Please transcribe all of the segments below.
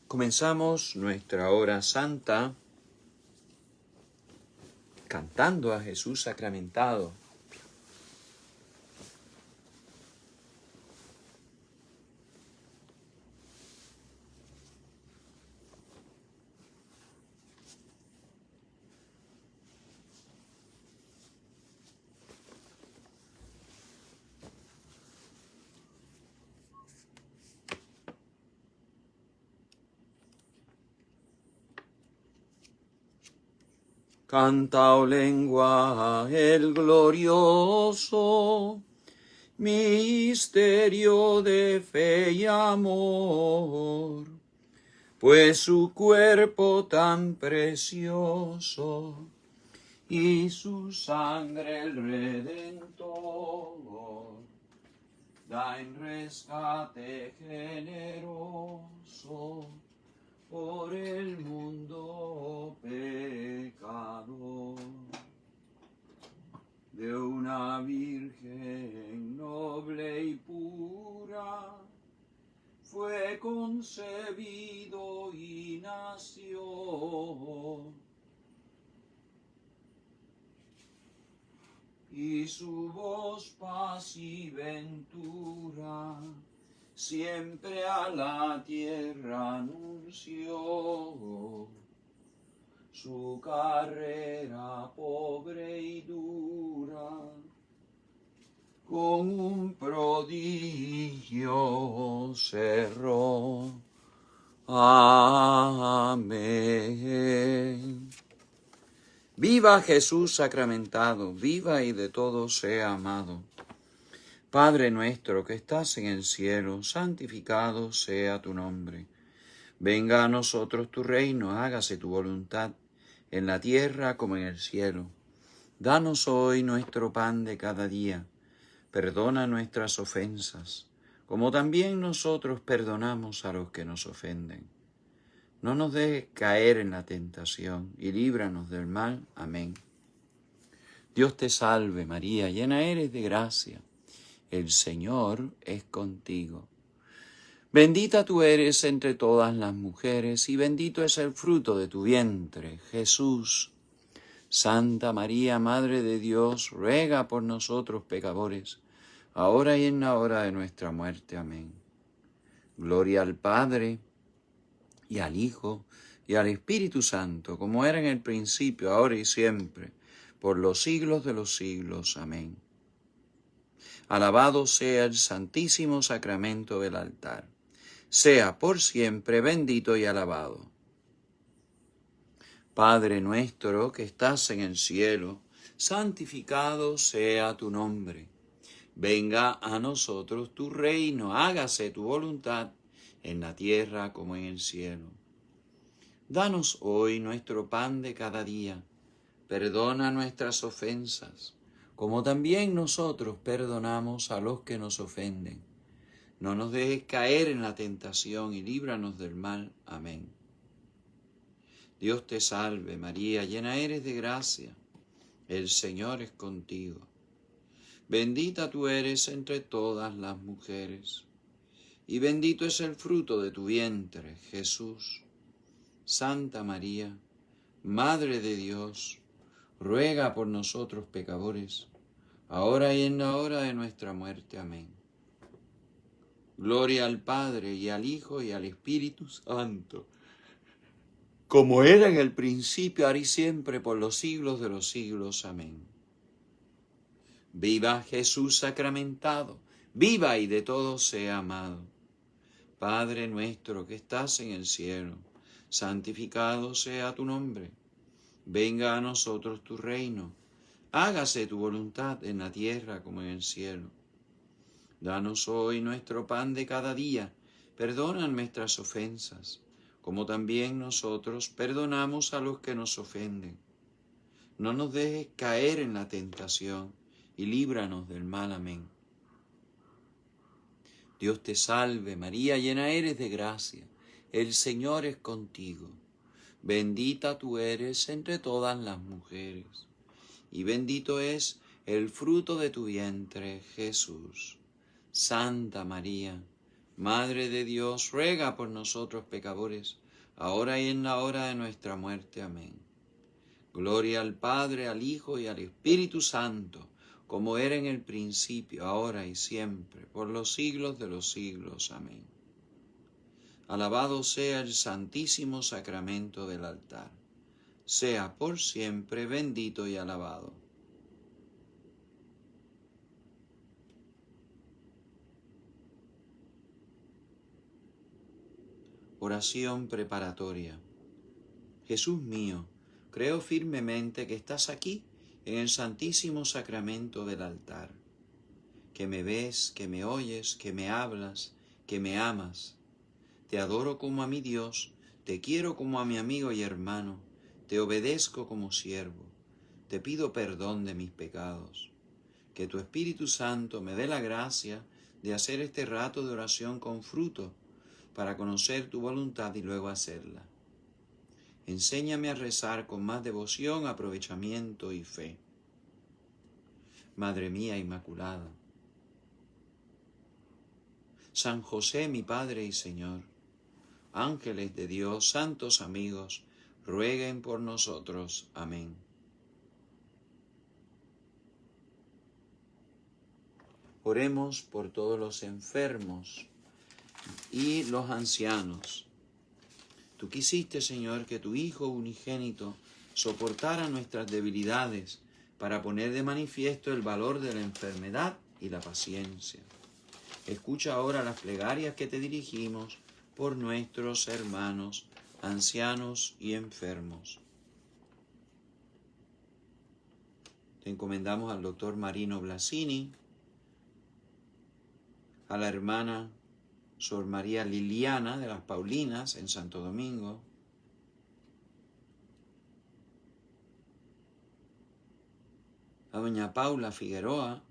Comenzamos nuestra hora santa cantando a Jesús sacramentado. Canta, oh lengua, el glorioso misterio de fe y amor, pues su cuerpo tan precioso y su sangre el Redentor da en rescate generoso por el mundo pecador. De una virgen noble y pura fue concebido y nació, y su voz paz y ventura siempre a la tierra anunció. Su carrera pobre y dura con un prodigio cerró. Amén. Viva Jesús sacramentado, viva y de todos sea amado. Padre nuestro que estás en el cielo, santificado sea tu nombre. Venga a nosotros tu reino, hágase tu voluntad, en la tierra como en el cielo. Danos hoy nuestro pan de cada día. Perdona nuestras ofensas, como también nosotros perdonamos a los que nos ofenden. No nos dejes caer en la tentación y líbranos del mal. Amén. Dios te salve María, llena eres de gracia. El Señor es contigo. Bendita tú eres entre todas las mujeres, y bendito es el fruto de tu vientre, Jesús. Santa María, Madre de Dios, ruega por nosotros pecadores, ahora y en la hora de nuestra muerte. Amén. Gloria al Padre, y al Hijo, y al Espíritu Santo, como era en el principio, ahora y siempre, por los siglos de los siglos. Amén. Alabado sea el Santísimo Sacramento del altar. Sea por siempre bendito y alabado. Padre nuestro que estás en el cielo, santificado sea tu nombre. Venga a nosotros tu reino, hágase tu voluntad, en la tierra como en el cielo. Danos hoy nuestro pan de cada día. Perdona nuestras ofensas, como también nosotros perdonamos a los que nos ofenden. No nos dejes caer en la tentación y líbranos del mal. Amén. Dios te salve María, llena eres de gracia. El Señor es contigo. Bendita tú eres entre todas las mujeres, y bendito es el fruto de tu vientre, Jesús. Santa María, Madre de Dios, ruega por nosotros pecadores, ahora y en la hora de nuestra muerte. Amén. Gloria al Padre, y al Hijo, y al Espíritu Santo, como era en el principio, ahora y siempre, por los siglos de los siglos. Amén. Viva Jesús sacramentado, viva y de todos sea amado. Padre nuestro que estás en el cielo, santificado sea tu nombre. Venga a nosotros tu reino, hágase tu voluntad en la tierra como en el cielo. Danos hoy nuestro pan de cada día, perdona nuestras ofensas, como también nosotros perdonamos a los que nos ofenden. No nos dejes caer en la tentación, y líbranos del mal. Amén. Dios te salve María, llena eres de gracia, el Señor es contigo. Bendita tú eres entre todas las mujeres, y bendito es el fruto de tu vientre, Jesús. Santa María, Madre de Dios, ruega por nosotros pecadores, ahora y en la hora de nuestra muerte. Amén. Gloria al Padre, al Hijo y al Espíritu Santo, como era en el principio, ahora y siempre, por los siglos de los siglos. Amén. Alabado sea el Santísimo Sacramento del altar. Sea por siempre bendito y alabado. Oración preparatoria. Jesús mío, creo firmemente que estás aquí en el Santísimo Sacramento del altar, que me ves, que me oyes, que me hablas, que me amas. Te adoro como a mi Dios, te quiero como a mi amigo y hermano, te obedezco como siervo, te pido perdón de mis pecados. Que tu Espíritu Santo me dé la gracia de hacer este rato de oración con fruto, para conocer tu voluntad y luego hacerla. Enséñame a rezar con más devoción, aprovechamiento y fe. Madre mía Inmaculada, San José mi Padre y Señor, ángeles de Dios, santos amigos, rueguen por nosotros. Amén. Oremos por todos los enfermos y los ancianos. Tú quisiste, Señor, que tu Hijo unigénito soportara nuestras debilidades para poner de manifiesto el valor de la enfermedad y la paciencia. Escucha ahora las plegarias que te dirigimos por nuestros hermanos, ancianos y enfermos. Te encomendamos al doctor Marino Blasini, a la hermana Sor María Liliana de las Paulinas en Santo Domingo, a doña Paula Figueroa,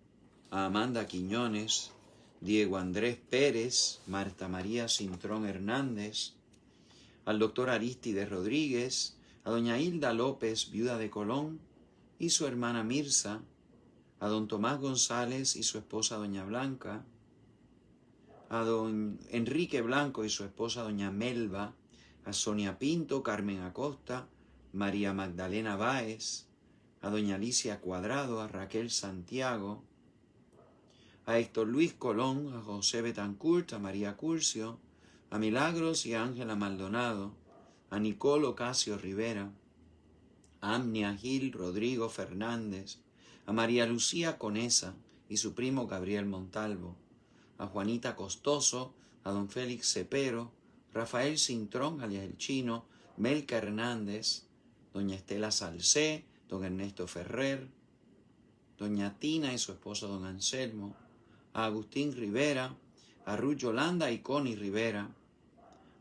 a Amanda Quiñones, Diego Andrés Pérez, Marta María Cintrón Hernández, al doctor Aristides Rodríguez, a doña Hilda López, viuda de Colón, y su hermana Mirza, a don Tomás González y su esposa doña Blanca, a don Enrique Blanco y su esposa doña Melba, a Sonia Pinto, Carmen Acosta, María Magdalena Báez, a doña Alicia Cuadrado, a Raquel Santiago, a Héctor Luis Colón, a José Betancourt, a María Curcio, a Milagros y a Ángela Maldonado, a Nicolo Ocasio Rivera, a Amnia Gil Rodrigo Fernández, a María Lucía Conesa y su primo Gabriel Montalvo, a Juanita Costoso, a don Félix Cepero, Rafael Cintrón, alias El Chino, Melca Hernández, doña Estela Salcé, don Ernesto Ferrer, doña Tina y su esposo don Anselmo, a Agustín Rivera, a Ruth Yolanda y Connie Rivera,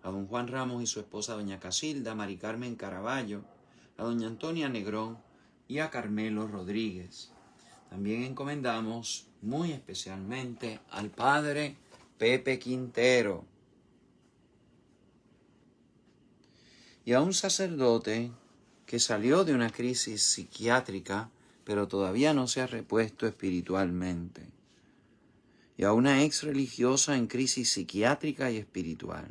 a don Juan Ramos y su esposa doña Casilda, Mari Carmen Caraballo, a doña Antonia Negrón y a Carmelo Rodríguez. También encomendamos muy especialmente al padre Pepe Quintero y a un sacerdote que salió de una crisis psiquiátrica, pero todavía no se ha repuesto espiritualmente, y a una ex religiosa en crisis psiquiátrica y espiritual.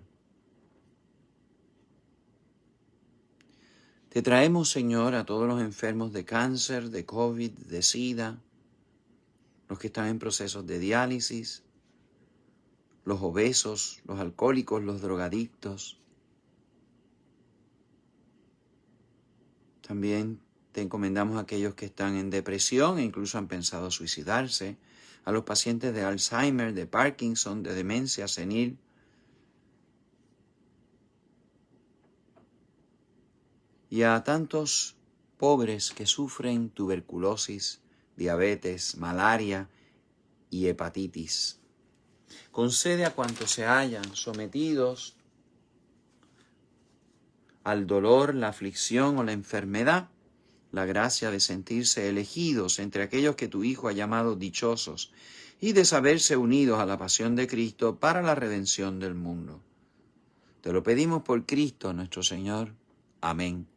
Te traemos, Señor, a todos los enfermos de cáncer, de COVID, de SIDA, los que están en procesos de diálisis, los obesos, los alcohólicos, los drogadictos. También te encomendamos a aquellos que están en depresión e incluso han pensado suicidarse, a los pacientes de Alzheimer, de Parkinson, de demencia senil, y a tantos pobres que sufren tuberculosis, diabetes, malaria y hepatitis. Concede a cuantos se hayan sometidos al dolor, la aflicción o la enfermedad, la gracia de sentirse elegidos entre aquellos que tu Hijo ha llamado dichosos y de saberse unidos a la pasión de Cristo para la redención del mundo. Te lo pedimos por Cristo nuestro Señor. Amén.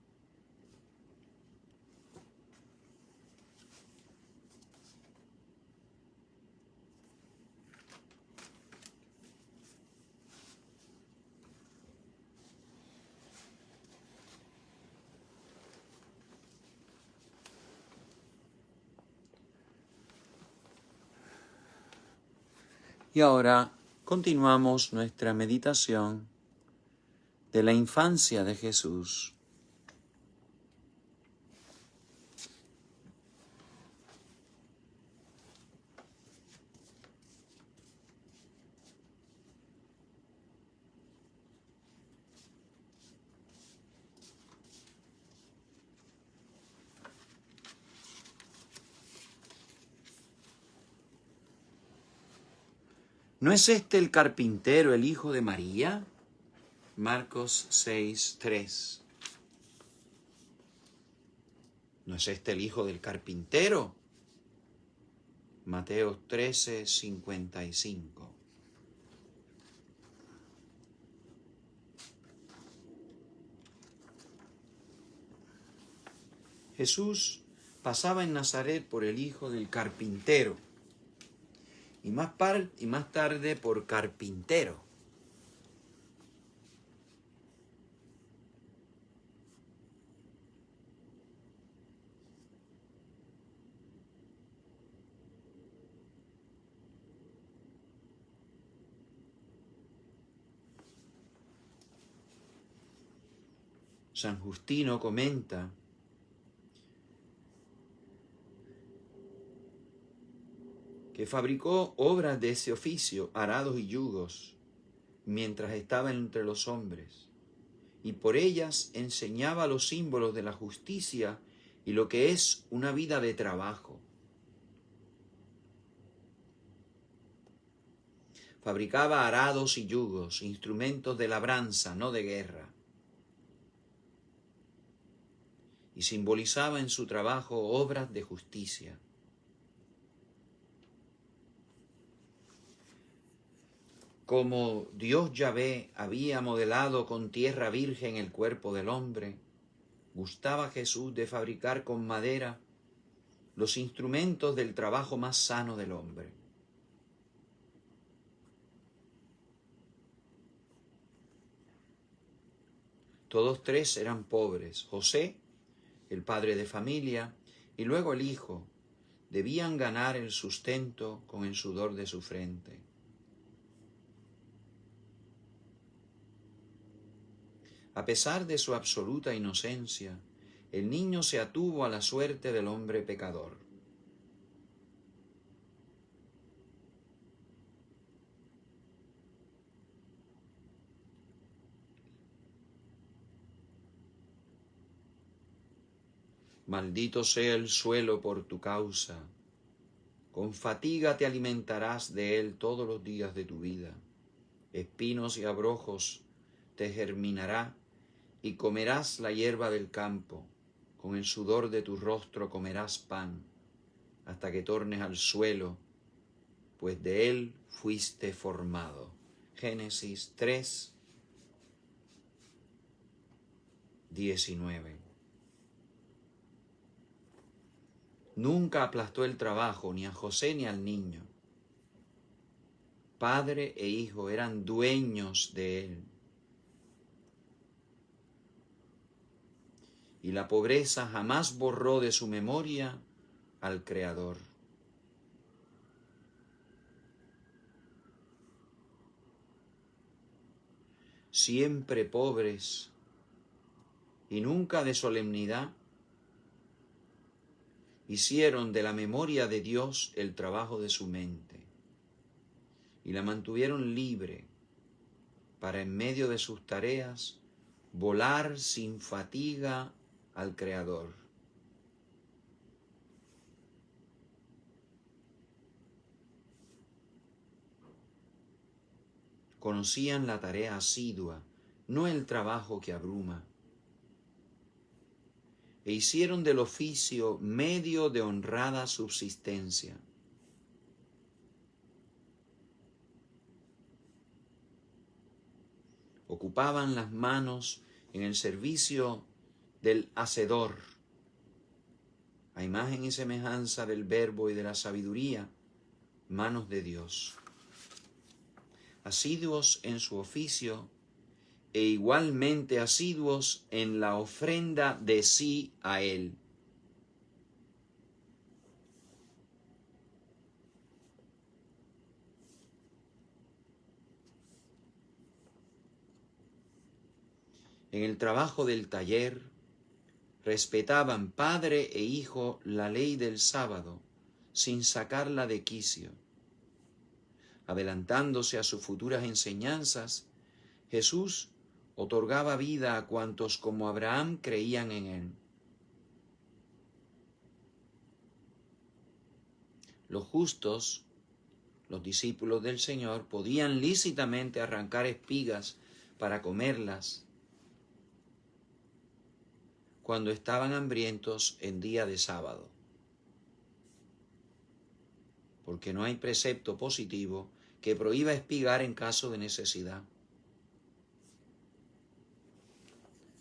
Y ahora continuamos nuestra meditación de la infancia de Jesús. ¿No es este el carpintero, el hijo de María? Marcos 6:3. ¿No es este el hijo del carpintero? Mateo 13:55. Jesús pasaba en Nazaret por el hijo del carpintero y más tarde por carpintero. San Justino comenta que fabricó obras de ese oficio, arados y yugos, mientras estaba entre los hombres, y por ellas enseñaba los símbolos de la justicia y lo que es una vida de trabajo. Fabricaba arados y yugos, instrumentos de labranza, no de guerra, y simbolizaba en su trabajo obras de justicia. Como Dios Yahvé había modelado con tierra virgen el cuerpo del hombre, gustaba Jesús de fabricar con madera los instrumentos del trabajo más sano del hombre. Todos tres eran pobres. José, el padre de familia, y luego el hijo, debían ganar el sustento con el sudor de su frente. A pesar de su absoluta inocencia, el niño se atuvo a la suerte del hombre pecador. Maldito sea el suelo por tu causa. Con fatiga te alimentarás de él todos los días de tu vida. Espinos y abrojos te germinará y comerás la hierba del campo. Con el sudor de tu rostro comerás pan, hasta que tornes al suelo, pues de él fuiste formado. Génesis 3:19. Nunca aplastó el trabajo ni a José ni al niño. Padre e hijo eran dueños de él. Y la pobreza jamás borró de su memoria al Creador. Siempre pobres y nunca de solemnidad, hicieron de la memoria de Dios el trabajo de su mente y la mantuvieron libre para en medio de sus tareas volar sin fatiga al Creador. Conocían la tarea asidua, no el trabajo que abruma, e hicieron del oficio medio de honrada subsistencia. Ocupaban las manos en el servicio del hacedor, a imagen y semejanza del Verbo y de la sabiduría, manos de Dios. Asiduos en su oficio e igualmente asiduos en la ofrenda de sí a Él. En el trabajo del taller respetaban padre e hijo la ley del sábado sin sacarla de quicio. Adelantándose a sus futuras enseñanzas, Jesús otorgaba vida a cuantos como Abraham creían en él. Los justos, los discípulos del Señor, podían lícitamente arrancar espigas para comerlas cuando estaban hambrientos en día de sábado, porque no hay precepto positivo que prohíba espigar en caso de necesidad.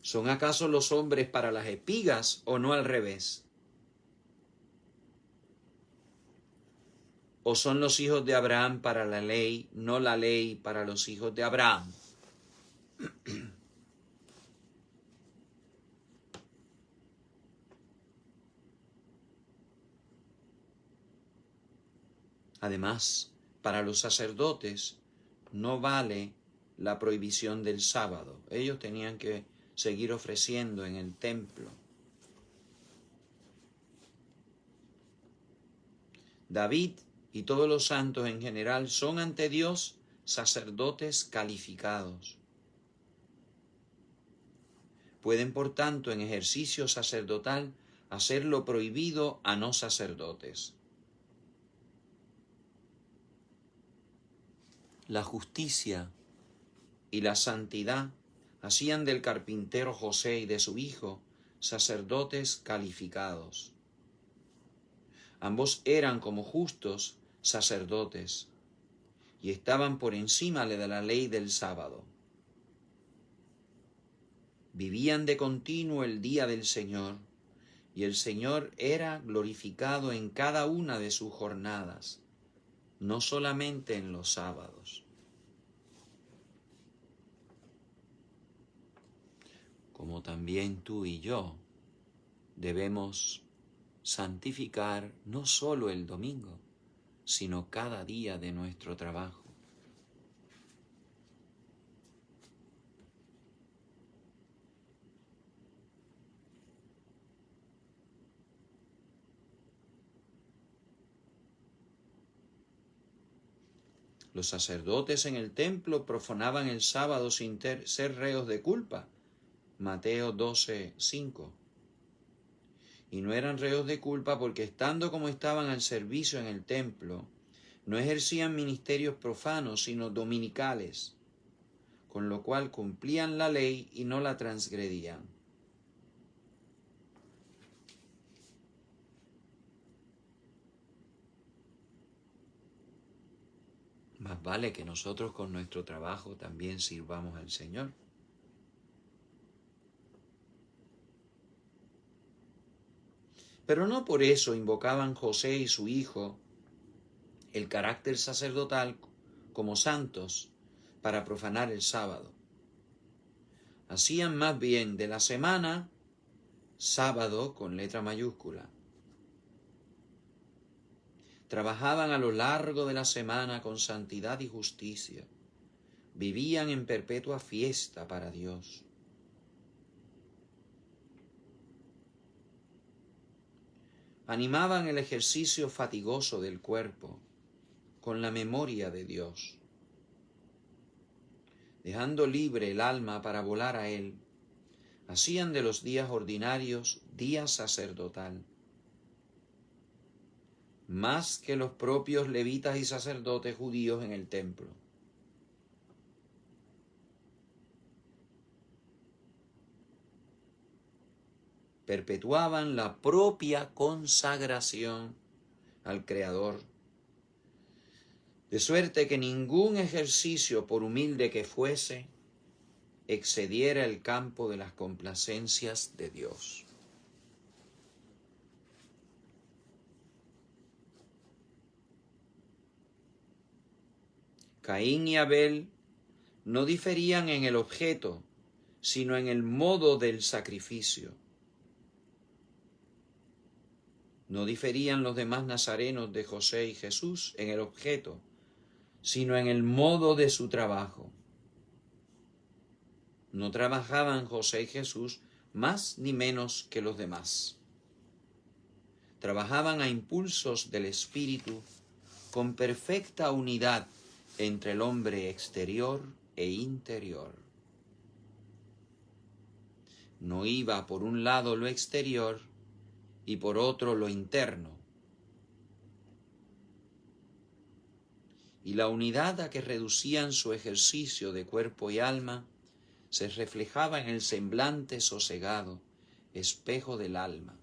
¿Son acaso los hombres para las espigas o no al revés? ¿O son los hijos de Abraham para la ley, no la ley para los hijos de Abraham? Además, para los sacerdotes no vale la prohibición del sábado. Ellos tenían que seguir ofreciendo en el templo. David y todos los santos en general son ante Dios sacerdotes calificados. Pueden, por tanto, en ejercicio sacerdotal, hacer lo prohibido a no sacerdotes. La justicia y la santidad hacían del carpintero José y de su hijo sacerdotes calificados. Ambos eran como justos sacerdotes y estaban por encima de la ley del sábado. Vivían de continuo el día del Señor, y el Señor era glorificado en cada una de sus jornadas, no solamente en los sábados. Como también tú y yo debemos santificar no solo el domingo, sino cada día de nuestro trabajo. Los sacerdotes en el templo profanaban el sábado sin ser reos de culpa. Mateo 12:5. Y no eran reos de culpa porque estando como estaban al servicio en el templo, no ejercían ministerios profanos, sino dominicales, con lo cual cumplían la ley y no la transgredían. Más vale que nosotros con nuestro trabajo también sirvamos al Señor. Pero no por eso invocaban José y su hijo el carácter sacerdotal como santos para profanar el sábado. Hacían más bien de la semana sábado con letra mayúscula. Trabajaban a lo largo de la semana con santidad y justicia. Vivían en perpetua fiesta para Dios. Animaban el ejercicio fatigoso del cuerpo con la memoria de Dios. Dejando libre el alma para volar a Él, hacían de los días ordinarios día sacerdotal. Más que los propios levitas y sacerdotes judíos en el templo. Perpetuaban la propia consagración al Creador, de suerte que ningún ejercicio, por humilde que fuese, excediera el campo de las complacencias de Dios. Caín y Abel no diferían en el objeto, sino en el modo del sacrificio. No diferían los demás nazarenos de José y Jesús en el objeto, sino en el modo de su trabajo. No trabajaban José y Jesús más ni menos que los demás. Trabajaban a impulsos del Espíritu con perfecta unidad entre el hombre exterior e interior. No iba por un lado lo exterior y por otro lo interno. Y la unidad a que reducían su ejercicio de cuerpo y alma se reflejaba en el semblante sosegado, espejo del alma.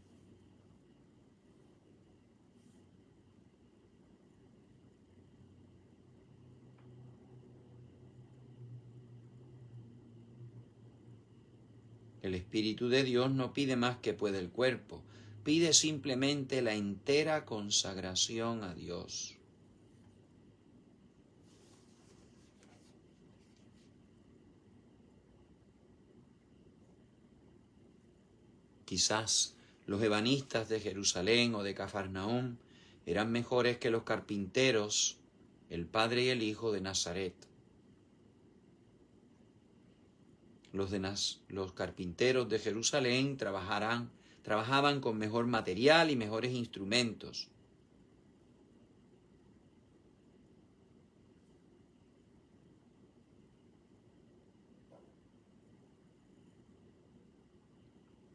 El Espíritu de Dios no pide más que puede el cuerpo, pide simplemente la entera consagración a Dios. Quizás los ebanistas de Jerusalén o de Cafarnaúm eran mejores que los carpinteros, el padre y el hijo de Nazaret. Los carpinteros de Jerusalén trabajaban con mejor material y mejores instrumentos.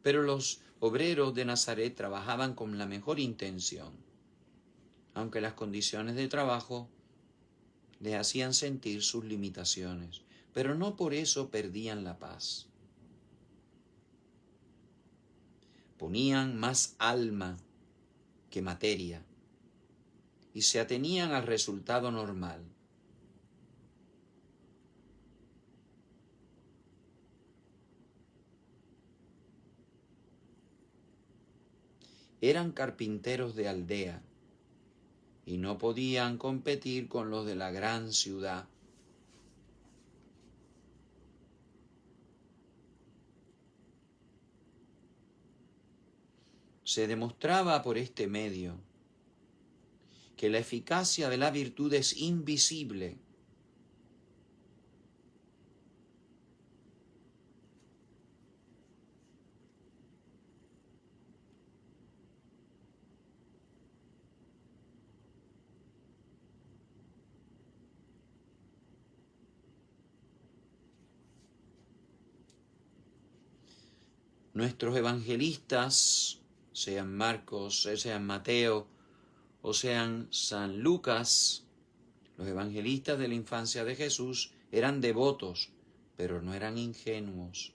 Pero los obreros de Nazaret trabajaban con la mejor intención, aunque las condiciones de trabajo les hacían sentir sus limitaciones, pero no por eso perdían la paz. Ponían más alma que materia y se atenían al resultado normal. Eran carpinteros de aldea y no podían competir con los de la gran ciudad. Se demostraba por este medio que la eficacia de la virtud es invisible. Nuestros evangelistas, sean Marcos, sean Mateo o sean San Lucas, los evangelistas de la infancia de Jesús eran devotos, pero no eran ingenuos.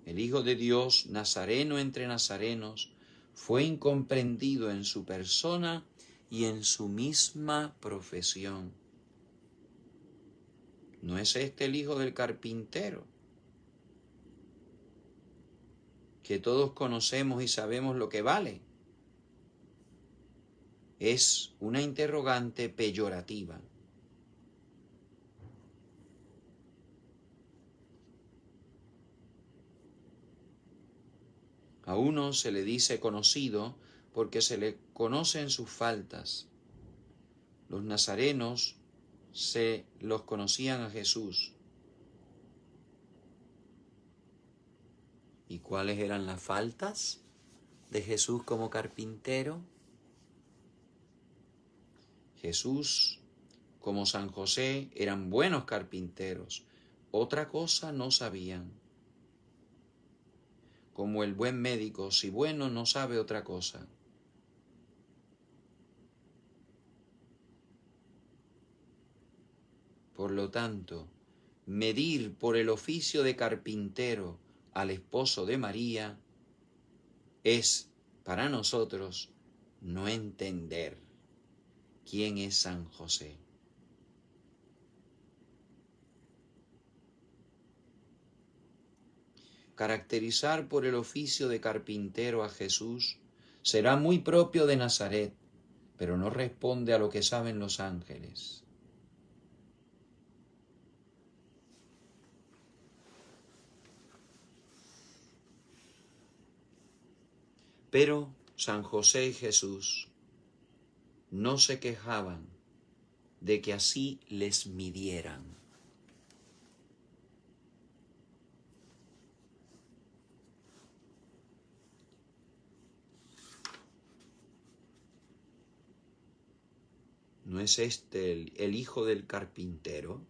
El Hijo de Dios, nazareno entre nazarenos, fue incomprendido en su persona y en su misma profesión. ¿No es este el hijo del carpintero? Que todos conocemos y sabemos lo que vale. Es una interrogante peyorativa. A uno se le dice conocido porque se le conocen sus faltas. Los nazarenos se los conocían a Jesús. ¿Y cuáles eran las faltas de Jesús como carpintero? Jesús, como San José, eran buenos carpinteros. Otra cosa no sabían. Como el buen médico, si bueno, no sabe otra cosa. Por lo tanto, medir por el oficio de carpintero al esposo de María es, para nosotros, no entender quién es San José. Caracterizar por el oficio de carpintero a Jesús será muy propio de Nazaret, pero no responde a lo que saben los ángeles. Pero San José y Jesús no se quejaban de que así les midieran. ¿No es este el hijo del carpintero?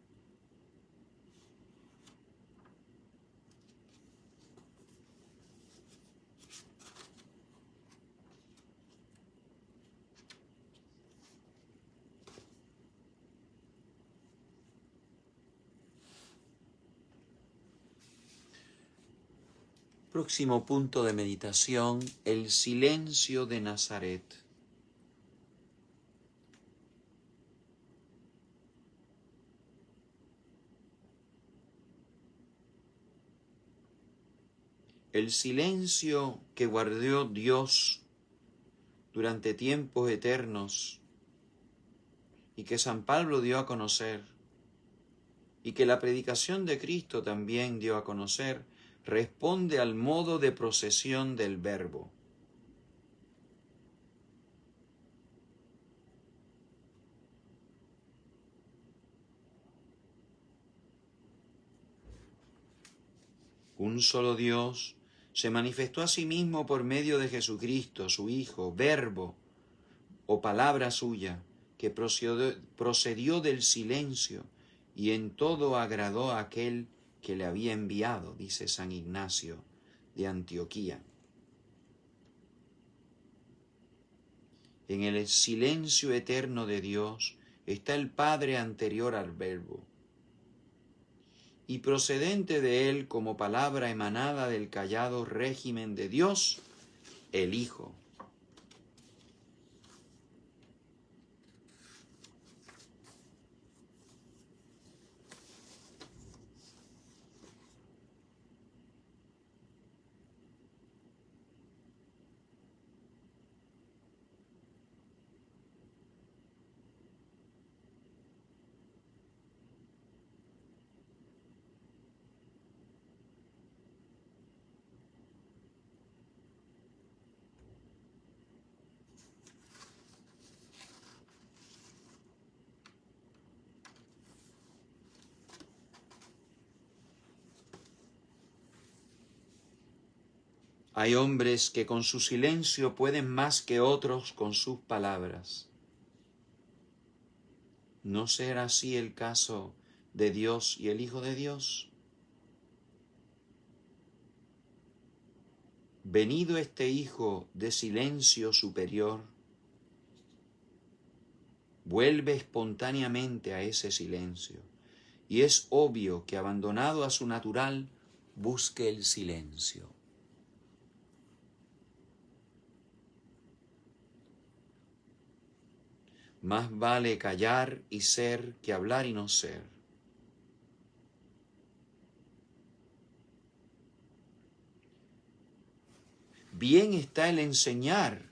Próximo punto de meditación, el silencio de Nazaret. El silencio que guardó Dios durante tiempos eternos y que San Pablo dio a conocer y que la predicación de Cristo también dio a conocer, responde al modo de procesión del Verbo. Un solo Dios se manifestó a sí mismo por medio de Jesucristo, su Hijo, Verbo o palabra suya, que procedió del silencio y en todo agradó a aquel que le había enviado, dice San Ignacio de Antioquía. En el silencio eterno de Dios está el Padre anterior al Verbo, y procedente de él como palabra emanada del callado régimen de Dios, el Hijo. Hay hombres que con su silencio pueden más que otros con sus palabras. ¿No será así el caso de Dios y el Hijo de Dios? Venido este Hijo de silencio superior, vuelve espontáneamente a ese silencio, y es obvio que abandonado a su natural, busque el silencio. Más vale callar y ser que hablar y no ser. Bien está el enseñar,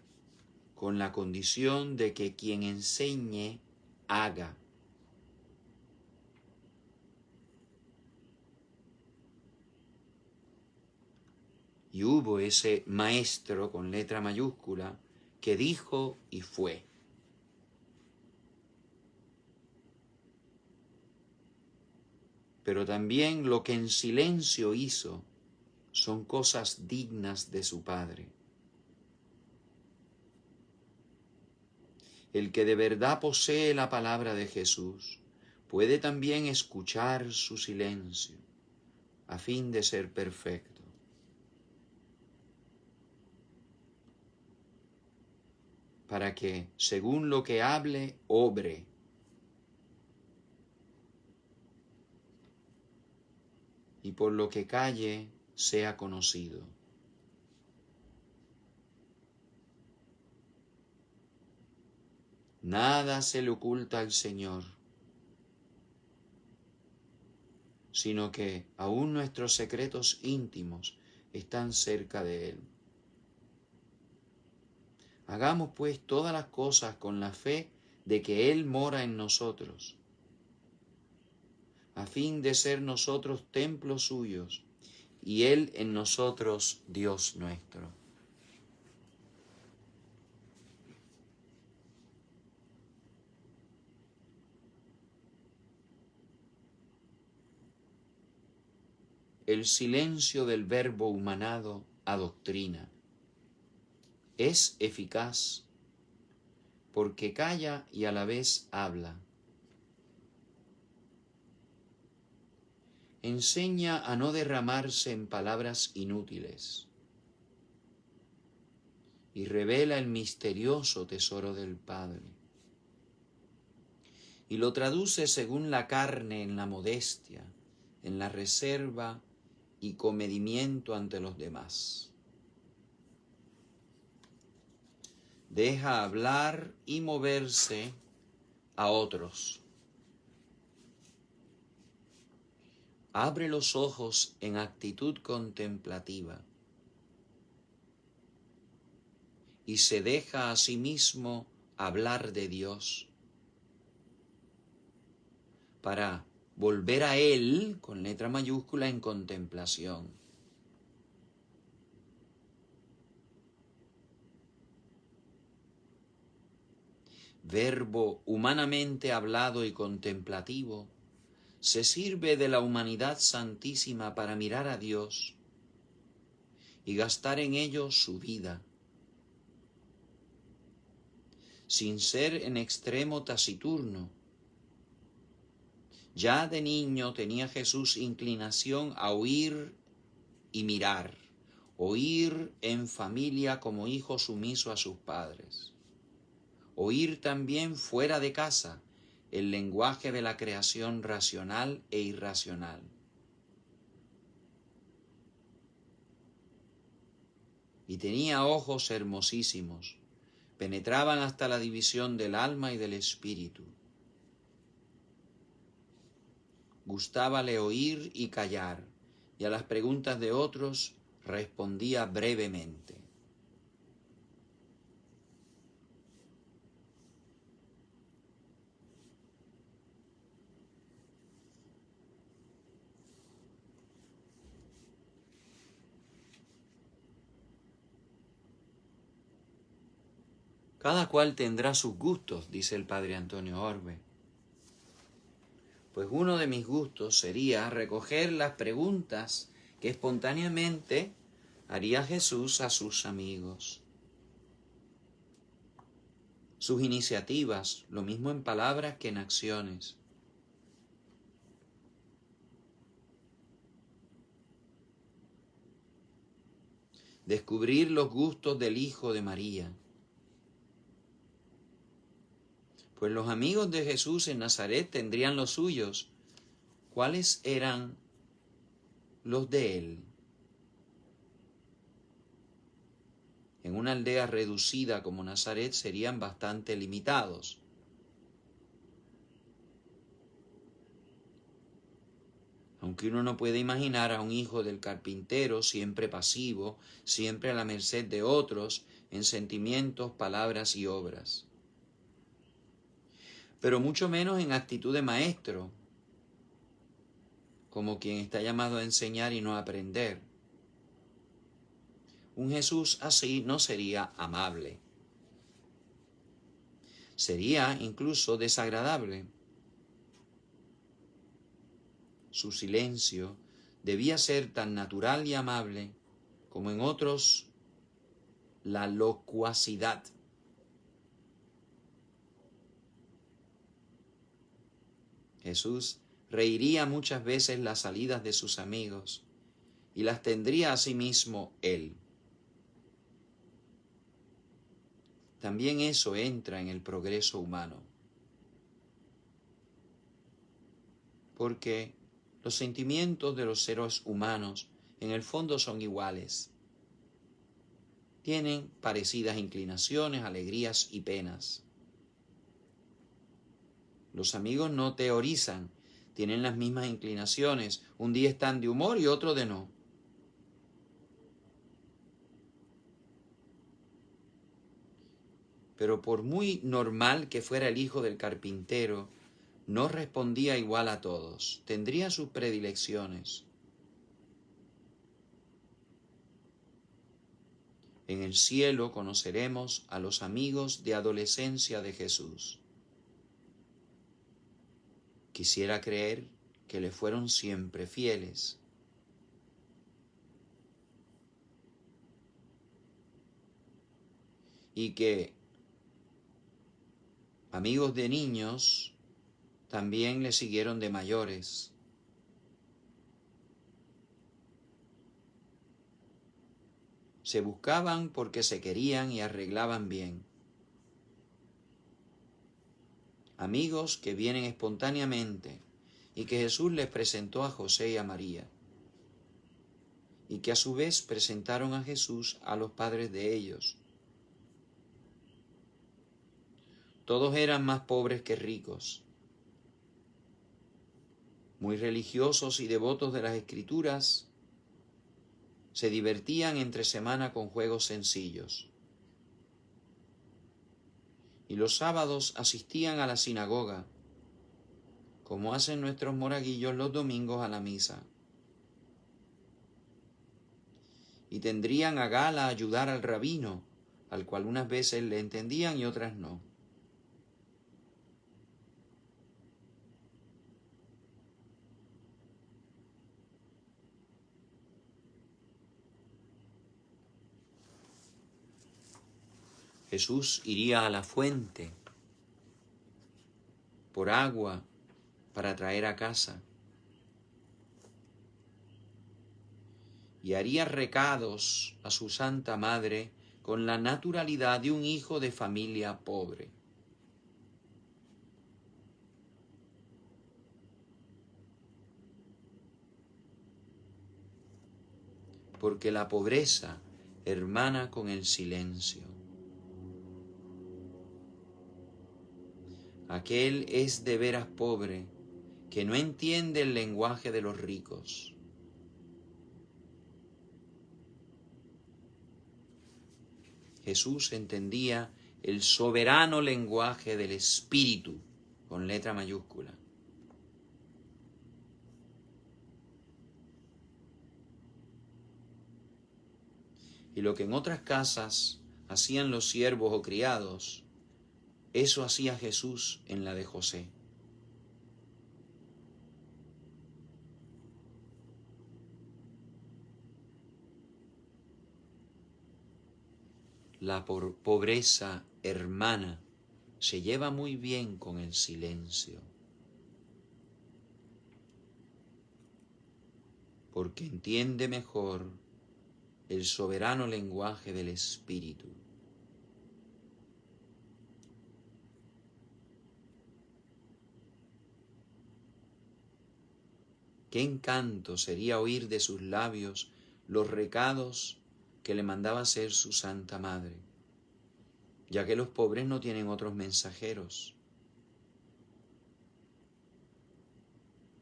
con la condición de que quien enseñe haga. Y hubo ese maestro con letra mayúscula que dijo y fue. Pero también lo que en silencio hizo son cosas dignas de su Padre. El que de verdad posee la palabra de Jesús puede también escuchar su silencio a fin de ser perfecto. Para que, según lo que hable, obre. Y por lo que calle, sea conocido. Nada se le oculta al Señor, sino que aún nuestros secretos íntimos están cerca de Él. Hagamos pues todas las cosas con la fe de que Él mora en nosotros, a fin de ser nosotros templos suyos y Él en nosotros Dios nuestro. el silencio del verbo humanado adoctrina. Es eficaz porque calla y a la vez habla. Enseña a no derramarse en palabras inútiles y revela el misterioso tesoro del Padre. Y lo traduce según la carne en la modestia, en la reserva y comedimiento ante los demás. Deja hablar y moverse a otros. Abre los ojos en actitud contemplativa y se deja a sí mismo hablar de Dios para volver a Él, con letra mayúscula, en contemplación. Verbo humanamente hablado y contemplativo, se sirve de la humanidad santísima para mirar a Dios y gastar en ello su vida, sin ser en extremo taciturno. Ya de niño tenía Jesús inclinación a oír y mirar, oír en familia como hijo sumiso a sus padres, oír también fuera de casa el lenguaje de la creación racional e irracional. Y tenía ojos hermosísimos, penetraban hasta la división del alma y del espíritu. Gustábale oír y callar, y a las preguntas de otros respondía brevemente. Cada cual tendrá sus gustos, dice el padre Antonio Orbe. Pues uno de mis gustos sería recoger las preguntas que espontáneamente haría Jesús a sus amigos. Sus iniciativas, lo mismo en palabras que en acciones. Descubrir los gustos del Hijo de María. Pues los amigos de Jesús en Nazaret tendrían los suyos. ¿Cuáles eran los de él? En una aldea reducida como Nazaret serían bastante limitados. Aunque uno no puede imaginar a un hijo del carpintero siempre pasivo, siempre a la merced de otros, en sentimientos, palabras y obras. Pero mucho menos en actitud de maestro, como quien está llamado a enseñar y no a aprender. Un Jesús así no sería amable. Sería incluso desagradable. Su silencio debía ser tan natural y amable como en otros la locuacidad. Jesús reiría muchas veces las salidas de sus amigos y las tendría a sí mismo él. También eso entra en el progreso humano, porque los sentimientos de los seres humanos en el fondo son iguales. Tienen parecidas inclinaciones, alegrías y penas. Los amigos no teorizan, tienen las mismas inclinaciones. Un día están de humor y otro de no. Pero por muy normal que fuera el hijo del carpintero, no respondía igual a todos. Tendría sus predilecciones. En el cielo conoceremos a los amigos de adolescencia de Jesús. Quisiera creer que le fueron siempre fieles. y que amigos de niños también le siguieron de mayores. Se buscaban porque se querían y arreglaban bien. Amigos que vienen espontáneamente y que Jesús les presentó a José y a María, y que a su vez presentaron a Jesús a los padres de ellos. Todos eran más pobres que ricos, muy religiosos y devotos de las Escrituras, se divertían entre semana con juegos sencillos. Y los sábados asistían a la sinagoga, como hacen nuestros moraguillos los domingos a la misa. Y tendrían a gala ayudar al rabino, al cual unas veces le entendían y otras no. Jesús iría a la fuente por agua para traer a casa y haría recados a su Santa Madre con la naturalidad de un hijo de familia pobre. Porque la pobreza hermana con el silencio. Aquel es de veras pobre que no entiende el lenguaje de los ricos. Jesús entendía el soberano lenguaje del Espíritu, con letra mayúscula. Y lo que en otras casas hacían los siervos o criados, eso hacía Jesús en la de José. La pobreza hermana se lleva muy bien con el silencio, porque entiende mejor el soberano lenguaje del Espíritu. Qué encanto sería oír de sus labios los recados que le mandaba hacer su Santa Madre, ya que los pobres no tienen otros mensajeros.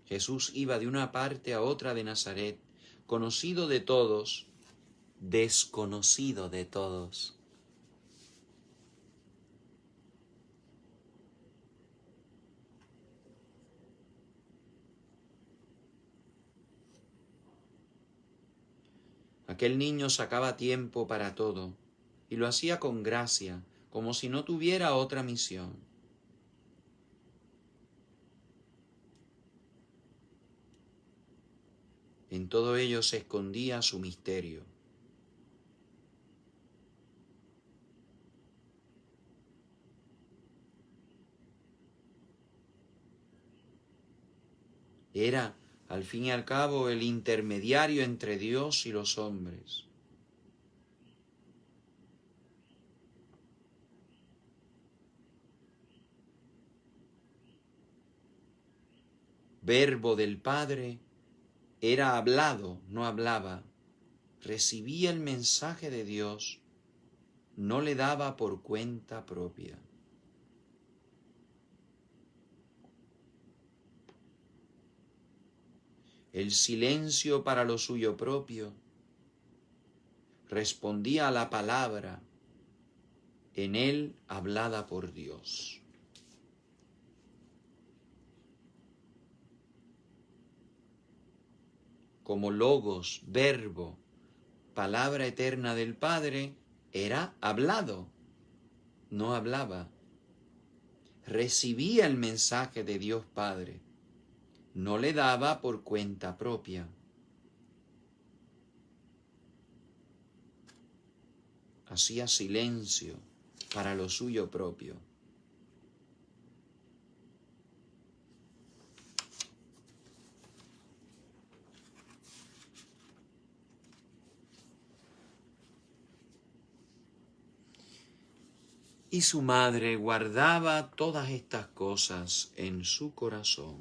Jesús iba de una parte a otra de Nazaret, conocido de todos, desconocido de todos. Aquel niño sacaba tiempo para todo y lo hacía con gracia, como si no tuviera otra misión. En todo ello se escondía su misterio. Era, al fin y al cabo, el intermediario entre Dios y los hombres. Verbo del Padre, era hablado, no hablaba. Recibía el mensaje de Dios, no le daba por cuenta propia. El silencio para lo suyo propio, respondía a la palabra en él hablada por Dios. Como logos, verbo, palabra eterna del Padre, era hablado, no hablaba. Recibía el mensaje de Dios Padre, no le daba por cuenta propia. Hacía silencio para lo suyo propio. Y su madre guardaba todas estas cosas en su corazón.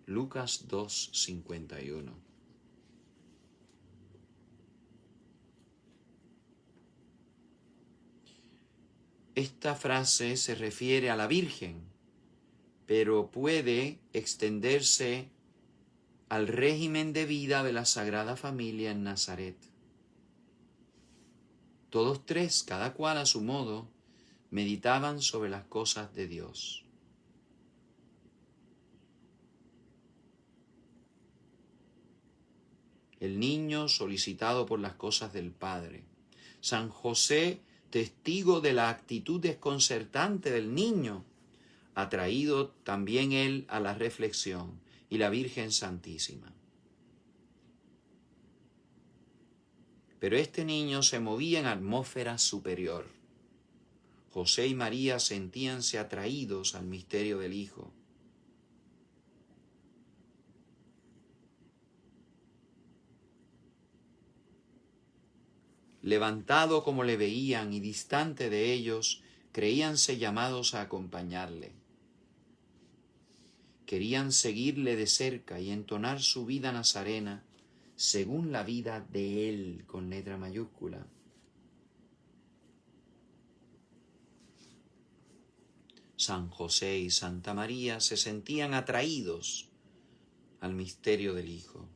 Lucas 2:51. Esta frase se refiere a la Virgen, pero puede extenderse al régimen de vida de la Sagrada Familia en Nazaret. Todos tres, cada cual a su modo, meditaban sobre las cosas de Dios. El niño solicitado por las cosas del Padre. San José, testigo de la actitud desconcertante del niño, atraído también él a la reflexión, y la Virgen Santísima. Pero este niño se movía en atmósfera superior. José y María sentíanse atraídos al misterio del Hijo. Levantado como le veían y distante de ellos, creíanse llamados a acompañarle. Querían seguirle de cerca y entonar su vida nazarena según la vida de él, con letra mayúscula. San José y Santa María se sentían atraídos al misterio del Hijo.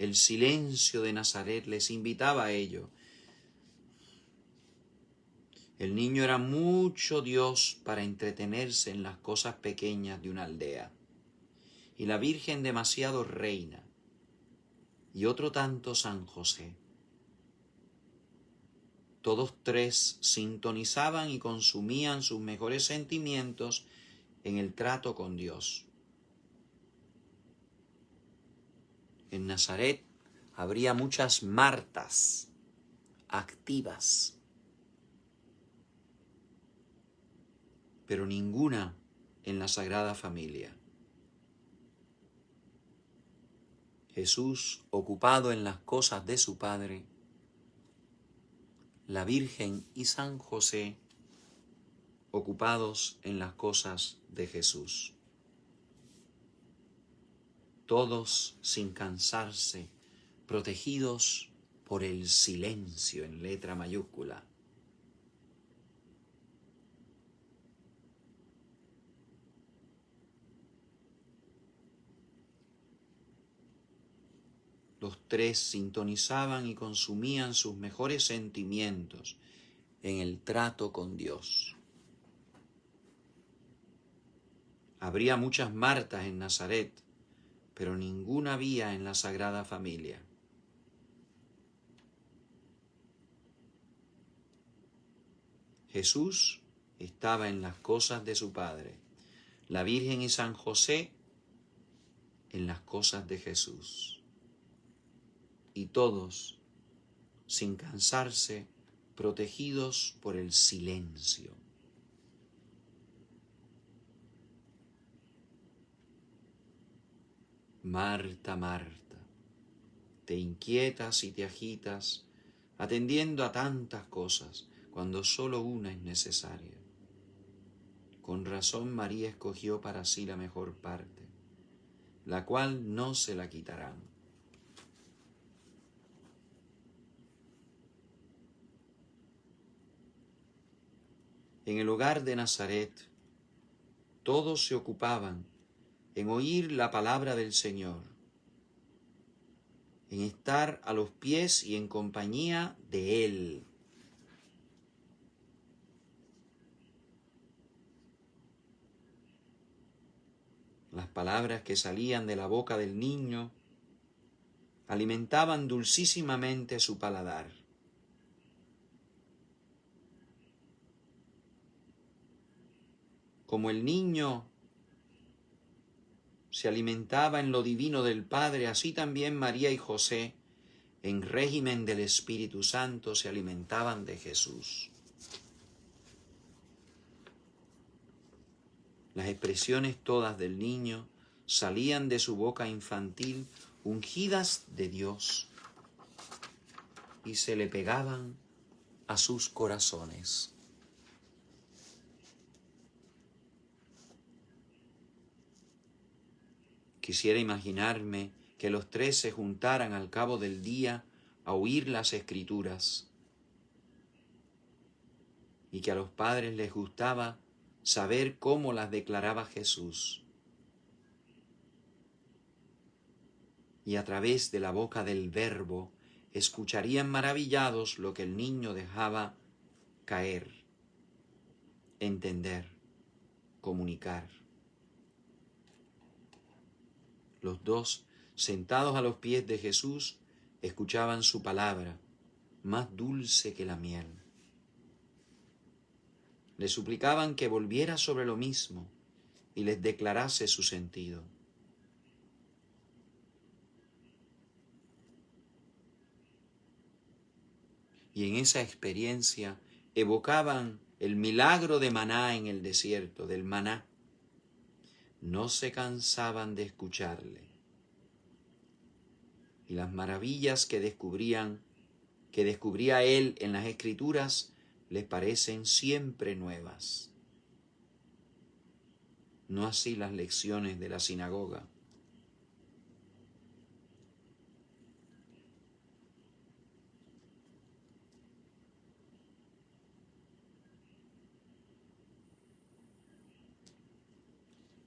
El silencio de Nazaret les invitaba a ello. El niño era mucho Dios para entretenerse en las cosas pequeñas de una aldea, y la Virgen demasiado reina, y otro tanto San José. Todos tres sintonizaban y consumían sus mejores sentimientos en el trato con Dios. En Nazaret habría muchas Martas activas, pero ninguna en la Sagrada Familia. Jesús ocupado en las cosas de su Padre, la Virgen y San José ocupados en las cosas de Jesús. Todos sin cansarse, protegidos por el silencio en letra mayúscula. Los tres sintonizaban y consumían sus mejores sentimientos en el trato con Dios. Habría muchas Martas en Nazaret, pero ninguna había en la Sagrada Familia. Jesús estaba en las cosas de su Padre, la Virgen y San José en las cosas de Jesús. Y todos, sin cansarse, protegidos por el silencio. Marta, Marta, te inquietas y te agitas, atendiendo a tantas cosas, cuando solo una es necesaria. Con razón María escogió para sí la mejor parte, la cual no se la quitarán. En el hogar de Nazaret, todos se ocupaban en oír la palabra del Señor, en estar a los pies y en compañía de Él. Las palabras que salían de la boca del niño alimentaban dulcísimamente su paladar. como el niño se alimentaba en lo divino del Padre, así también María y José, en régimen del Espíritu Santo, se alimentaban de Jesús. Las expresiones todas del niño salían de su boca infantil ungidas de Dios y se le pegaban a sus corazones. Quisiera imaginarme que los tres se juntaran al cabo del día a oír las Escrituras y que a los padres les gustaba saber cómo las declaraba Jesús. Y a través de la boca del Verbo escucharían maravillados lo que el niño dejaba caer, entender, comunicar. Los dos, sentados a los pies de Jesús, escuchaban su palabra, más dulce que la miel. Le suplicaban que volviera sobre lo mismo y les declarase su sentido. Y en esa experiencia evocaban el milagro de maná en el desierto, del maná. No se cansaban de escucharle. Y las maravillas que descubría él en las Escrituras les parecen siempre nuevas. No así las lecciones de la sinagoga.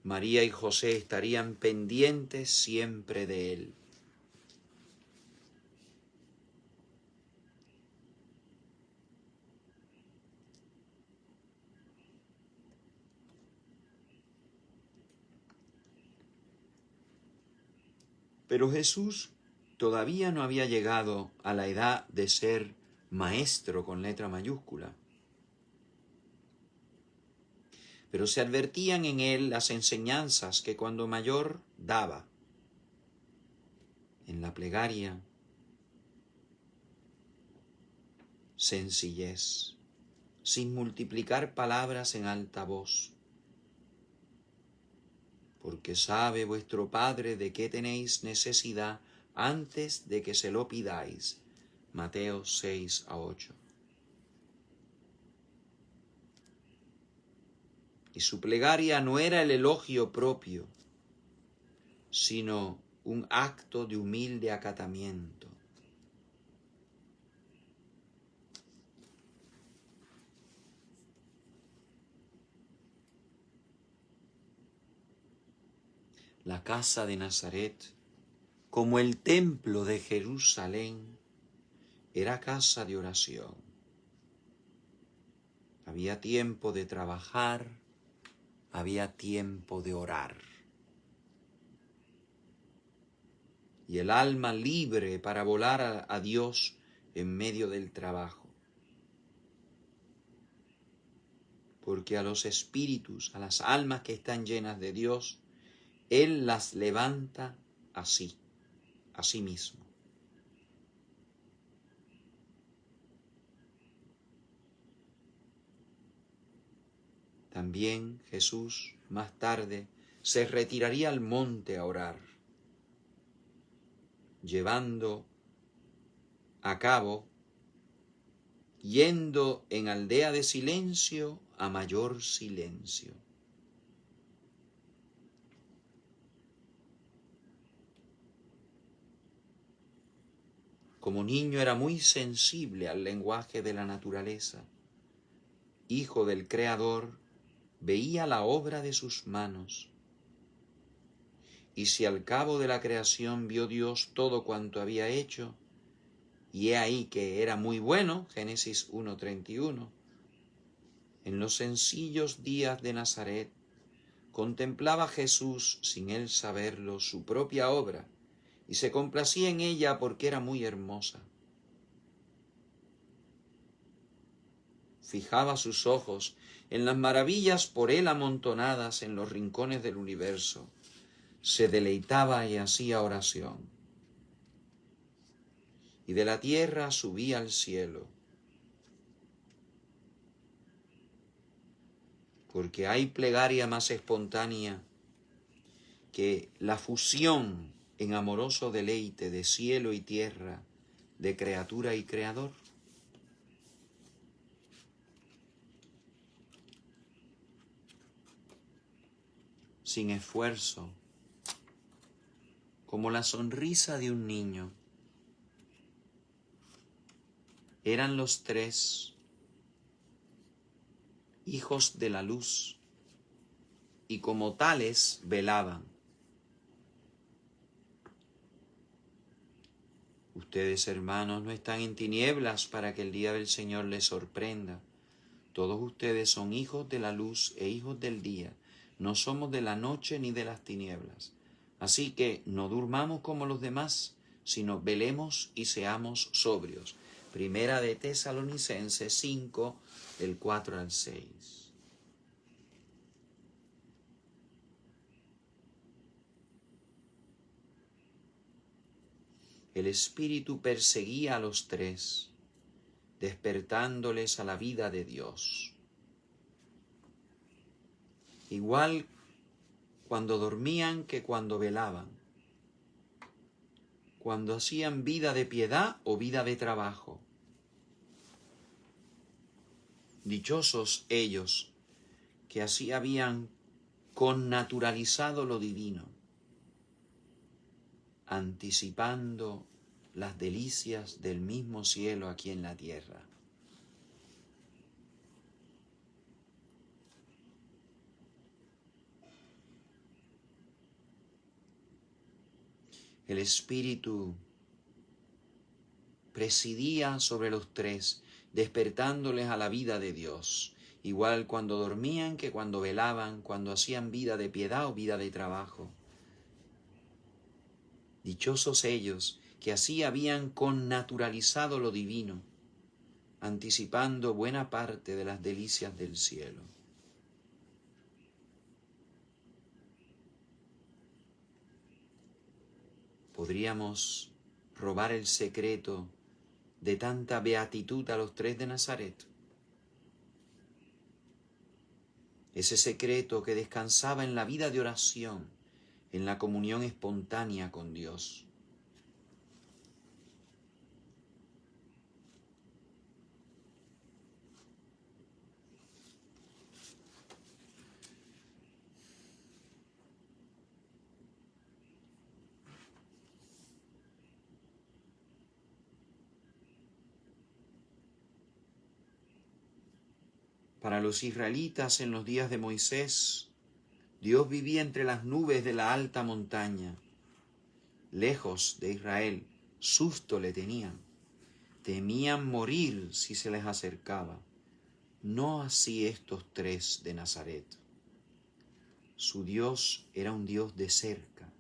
María y José estarían pendientes siempre de él. Pero Jesús todavía no había llegado a la edad de ser maestro con letra mayúscula. Pero se advertían en él las enseñanzas que cuando mayor daba. En la plegaria, sencillez, sin multiplicar palabras en alta voz. Porque sabe vuestro Padre de qué tenéis necesidad antes de que se lo pidáis. Mateo 6-8. Y su plegaria no era el elogio propio, sino un acto de humilde acatamiento. La casa de Nazaret, como el templo de Jerusalén, era casa de oración. Había tiempo de trabajar, había tiempo de orar. Y el alma libre para volar a Dios en medio del trabajo. Porque a los espíritus, a las almas que están llenas de Dios, Él las levanta a sí mismo. También Jesús, más tarde, se retiraría al monte a orar, llevando a cabo, yendo en aldea de silencio a mayor silencio. Como niño era muy sensible al lenguaje de la naturaleza. Hijo del Creador, veía la obra de sus manos. Y si al cabo de la creación vio Dios todo cuanto había hecho, y he ahí que era muy bueno, Génesis 1:31, en los sencillos días de Nazaret, contemplaba Jesús, sin él saberlo, su propia obra, y se complacía en ella porque era muy hermosa. fijaba sus ojos en las maravillas por él amontonadas en los rincones del universo. Se deleitaba y hacía oración. Y de la tierra subía al cielo. Porque hay plegaria más espontánea que la fusión en amoroso deleite de cielo y tierra, de criatura y creador. Sin esfuerzo, como la sonrisa de un niño, eran los tres hijos de la luz y como tales velaban. Ustedes, hermanos, no están en tinieblas para que el día del Señor les sorprenda. Todos ustedes son hijos de la luz e hijos del día. No somos de la noche ni de las tinieblas. Así que no durmamos como los demás, sino velemos y seamos sobrios. Primera de Tesalonicenses 5, del 4 al 6. El Espíritu perseguía a los tres, despertándoles a la vida de Dios. Igual cuando dormían que cuando velaban, cuando hacían vida de piedad o vida de trabajo. Dichosos ellos que así habían connaturalizado lo divino, anticipando las delicias del mismo cielo aquí en la tierra. El Espíritu presidía sobre los tres, despertándoles a la vida de Dios, igual cuando dormían que cuando velaban, cuando hacían vida de piedad o vida de trabajo. Dichosos ellos que así habían connaturalizado lo divino, anticipando buena parte de las delicias del cielo. Podríamos robar el secreto de tanta beatitud a los tres de Nazaret. Ese secreto que descansaba en la vida de oración, en la comunión espontánea con Dios. Para los israelitas en los días de Moisés, Dios vivía entre las nubes de la alta montaña. Lejos de Israel, susto le tenían. Temían morir si se les acercaba. No así estos tres de Nazaret. Su Dios era un Dios de cerca.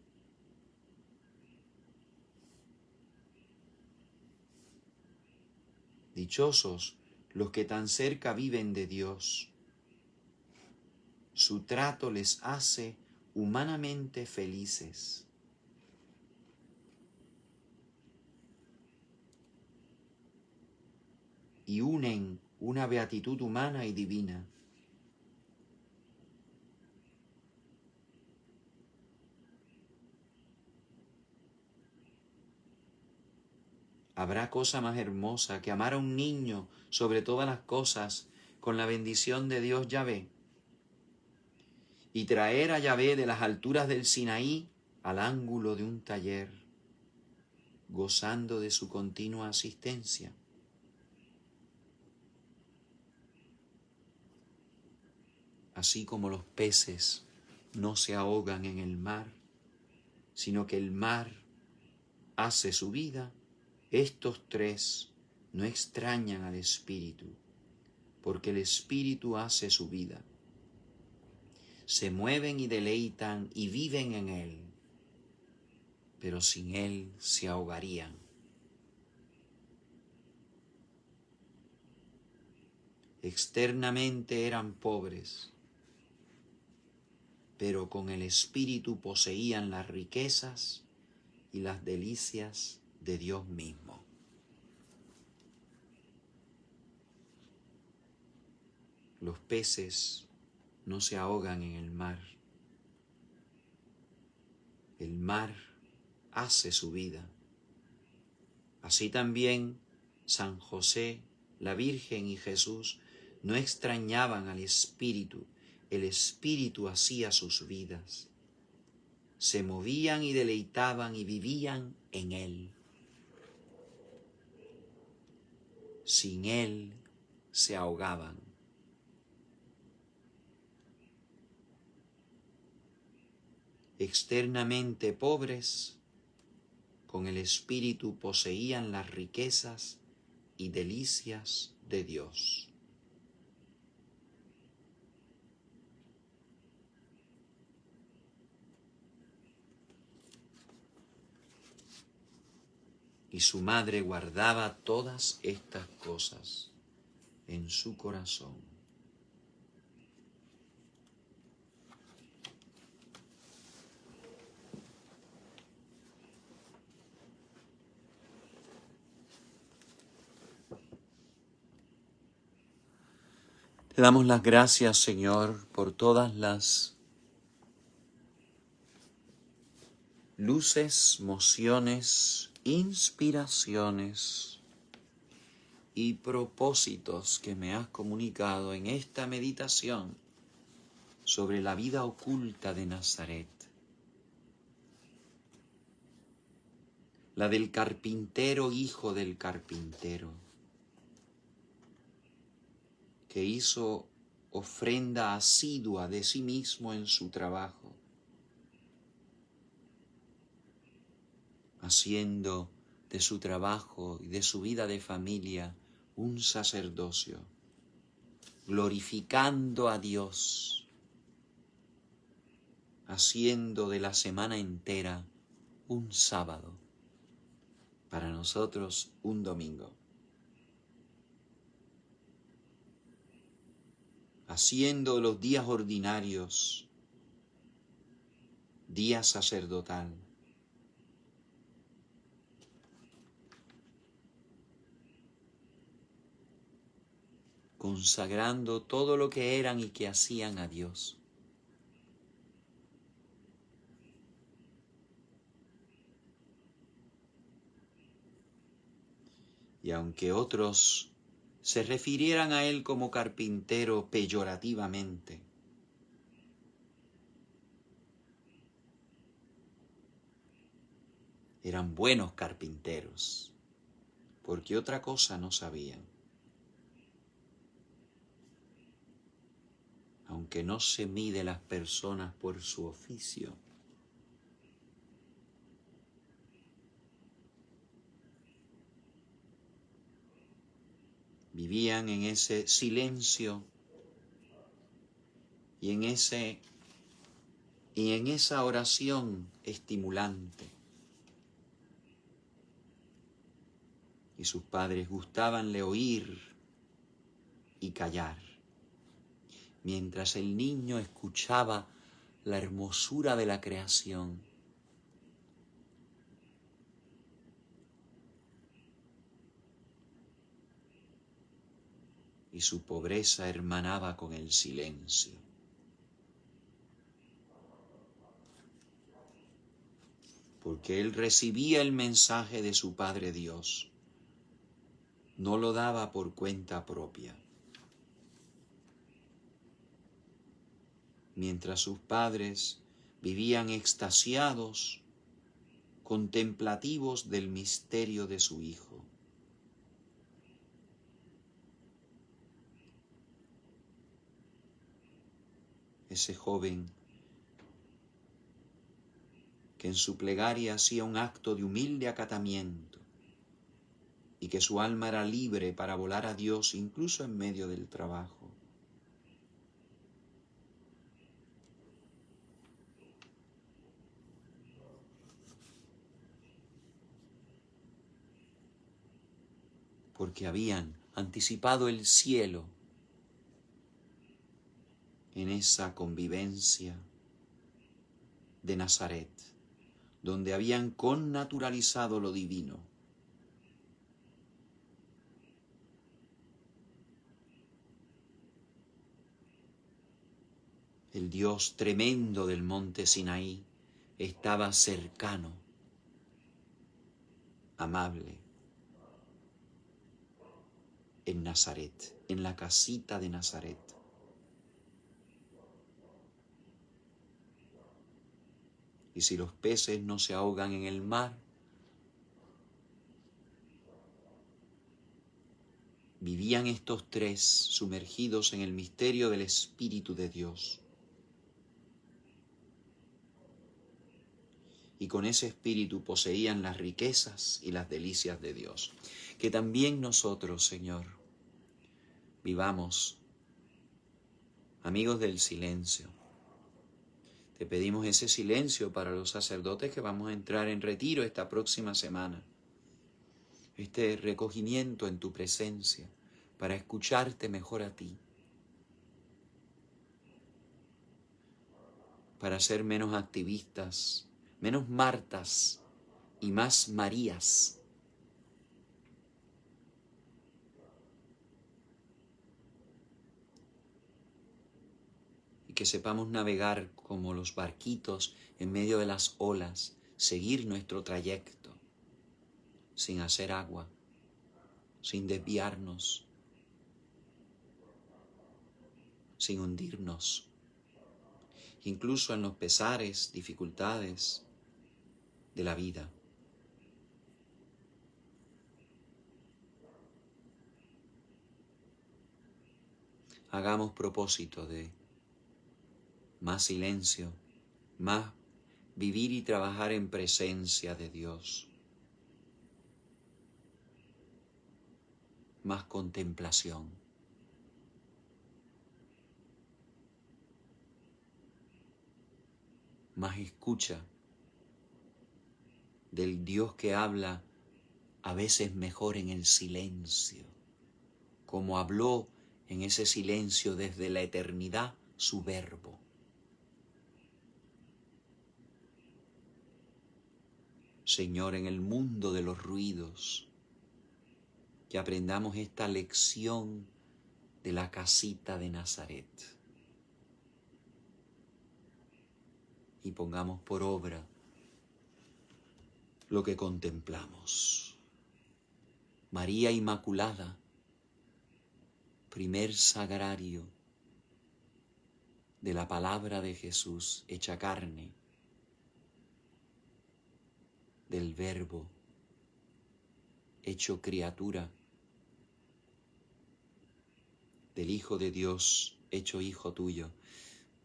Dichosos los que tan cerca viven de Dios. Su trato les hace humanamente felices. Y unen una beatitud humana y divina. ¿Habrá cosa más hermosa que amar a un niño sobre todas las cosas con la bendición de Dios Yahvé? Y traer a Yahvé de las alturas del Sinaí al ángulo de un taller, gozando de su continua asistencia. Así como los peces no se ahogan en el mar, sino que el mar hace su vida, estos tres no extrañan al Espíritu, porque el Espíritu hace su vida. Se mueven y deleitan y viven en Él, pero sin Él se ahogarían. Externamente eran pobres, pero con el espíritu poseían las riquezas y las delicias de Dios mismo. Los peces no se ahogan en el mar. El mar hace su vida. Así también San José, la Virgen y Jesús no extrañaban al Espíritu. El Espíritu hacía sus vidas. Se movían y deleitaban y vivían en Él. Sin Él se ahogaban. Externamente pobres, con el Espíritu poseían las riquezas y delicias de Dios. Y su madre guardaba todas estas cosas en su corazón. Te damos las gracias, Señor, por todas las luces, mociones, inspiraciones y propósitos que me has comunicado en esta meditación sobre la vida oculta de Nazaret, la del carpintero, hijo del carpintero, que hizo ofrenda asidua de sí mismo en su trabajo, haciendo de su trabajo y de su vida de familia un sacerdocio, glorificando a Dios, haciendo de la semana entera un sábado, para nosotros un domingo, haciendo los días ordinarios día sacerdotal, consagrando todo lo que eran y que hacían a Dios. Y aunque otros se refirieran a él como carpintero peyorativamente, eran buenos carpinteros, porque otra cosa no sabían. Aunque no se mide las personas por su oficio, vivían en ese silencio y en esa oración estimulante. Y sus padres gustábanle oír y callar, mientras el niño escuchaba la hermosura de la creación. Y su pobreza hermanaba con el silencio. Porque él recibía el mensaje de su Padre Dios. No lo daba por cuenta propia. Mientras sus padres vivían extasiados, contemplativos del misterio de su Hijo. Ese joven que en su plegaria hacía un acto de humilde acatamiento y que su alma era libre para volar a Dios incluso en medio del trabajo. Porque habían anticipado el cielo en esa convivencia de Nazaret, donde habían connaturalizado lo divino. El Dios tremendo del monte Sinaí estaba cercano, amable, en Nazaret, en la casita de Nazaret. Y si los peces no se ahogan en el mar, vivían estos tres sumergidos en el misterio del Espíritu de Dios. Y con ese espíritu poseían las riquezas y las delicias de Dios. Que también nosotros, Señor, vivamos, amigos del silencio. Te pedimos ese silencio para los sacerdotes que vamos a entrar en retiro esta próxima semana. Este recogimiento en tu presencia para escucharte mejor a ti. Para ser menos activistas, menos Martas y más Marías. Y que sepamos navegar como los barquitos en medio de las olas, seguir nuestro trayecto, sin hacer agua, sin desviarnos, sin hundirnos. Incluso en los pesares, dificultades de la vida. Hagamos propósito de más silencio, más vivir y trabajar en presencia de Dios, más contemplación, más escucha del Dios que habla a veces mejor en el silencio, como habló en ese silencio desde la eternidad su verbo. Señor, en el mundo de los ruidos, que aprendamos esta lección de la casita de Nazaret y pongamos por obra lo que contemplamos. María Inmaculada, primer sagrario de la palabra de Jesús hecha carne, del Verbo hecho criatura, del Hijo de Dios hecho hijo tuyo.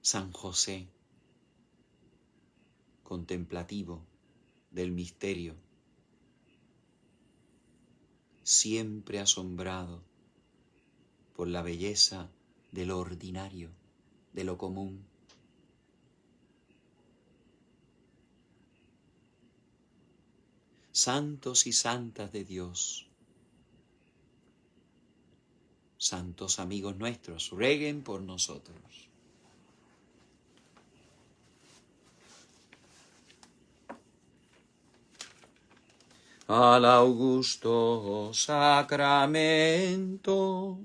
San José, contemplativo del misterio, siempre asombrado por la belleza de lo ordinario, de lo común. Santos y santas de Dios, santos amigos nuestros, rueguen por nosotros. Al augusto sacramento,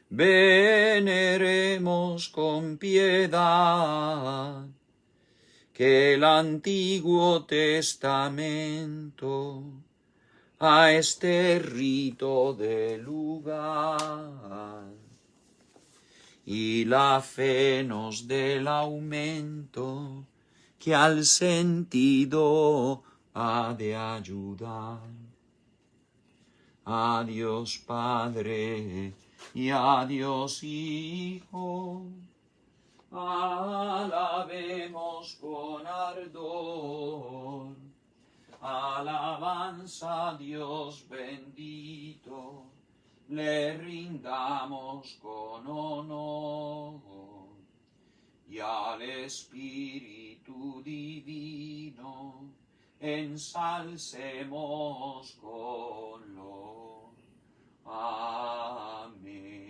veneremos con piedad que el Antiguo Testamento a este rito de lugar, y la fe nos dé el aumento que al sentido ha de ayudar. A Dios Padre y a Dios Hijo, alabemos con ardor. Alabanza a Dios bendito, le rindamos con honor. Y al Espíritu Divino ensalcemos con lo. Amén.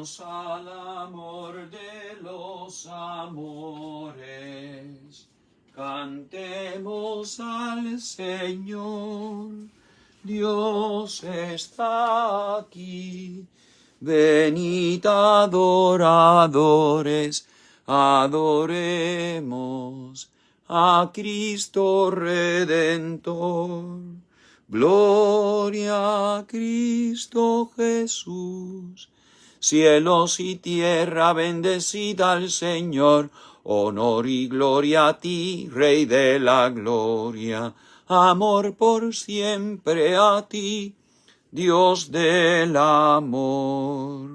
Unamos al amor de los amores. Cantemos al Señor. Dios está aquí. Venid adoradores, adoremos a Cristo Redentor. Gloria a Cristo Jesús. Cielos y tierra, bendecid al Señor. Honor y gloria a ti, Rey de la gloria. Amor por siempre a ti, Dios del amor.